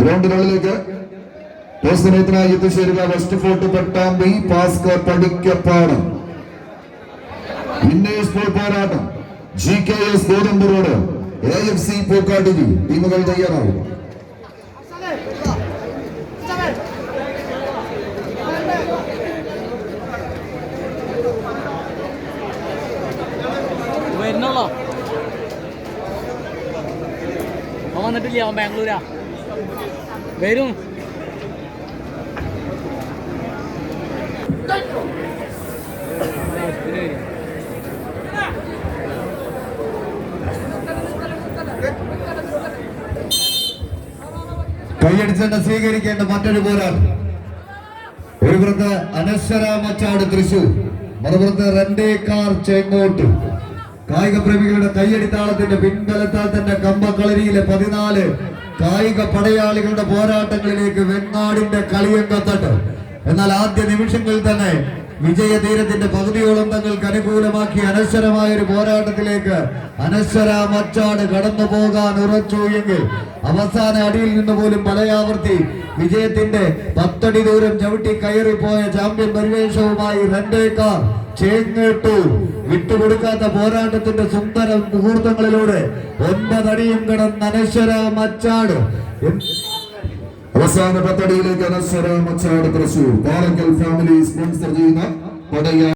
ഗ്രൗണ്ടിനുള്ളിലേക്ക് പോസ്റ്റിനത്തിനായി എത്തിച്ചേരുക. West fort Pattambi, Bhaskar പടിക്കപ്പാട്. ഇന്നേഴ്സ് ബോൾ പോരാട്ടം GKS Gothambu road, AFC Pookkattiri. ടീമുകൾ തയ്യാറാവും. വന്നിട്ടില്ല, അവൻ ബാംഗ്ലൂരാ. വരും. കൈയടിച്ചേണ്ട സ്വീകരിക്കേണ്ട മറ്റൊരു പോരാട്ടം. ഒരു പുറത്ത് അനശ്വര മച്ചാട് തൃശൂർ, മറുപുറത്ത് റെൻഡേക്കാർ ചെങ്ങോട്ട്. കായിക പ്രേമികളുടെ കയ്യടിത്താളത്തിന്റെ പിൻബലത്താൽ തന്നെ കമ്പക്കളരിയിലെ 14 കായിക പടയാളികളുടെ പോരാട്ടങ്ങളിലേക്ക് വെങ്ങാടിന്റെ കളിയങ്കത്തട്ട്. എന്നാൽ ആദ്യ നിമിഷങ്ങളിൽ തന്നെ വിജയതീരത്തിന്റെ പകുതിയോളം തങ്ങൾക്ക് അനുകൂലമാക്കി അനശ്വരമായ ഒരു പോരാട്ടത്തിലേക്ക് അനശ്വര മച്ചാട് കടന്നു പോകാൻ ഉറച്ചു എങ്കിൽ അവസാന അടിയിൽ നിന്ന് പോലും പലയാവർത്തി വിജയത്തിന്റെ 10 അടി ദൂരം ചവിട്ടി കയറിപ്പോയ ചാമ്പ്യൻ പരിവേഷവുമായി റെൻഡേക്കാർ ചേങ്ങേട്ടൂർ വിട്ടുകൊടുക്കാത്ത പോരാട്ടത്തിന്റെ സുന്ദര മുഹൂർത്തങ്ങളിലൂടെ 9 അടിയും കടന്ന് അനശ്വര മച്ചാട്. അവസാന 10 അടിയിലേക്ക് അനശ്വര മച്ചാട് തൃശൂർ. പാറക്കൽ ഫാമിലി സ്പോൺസർ ചെയ്യുന്ന പടയാ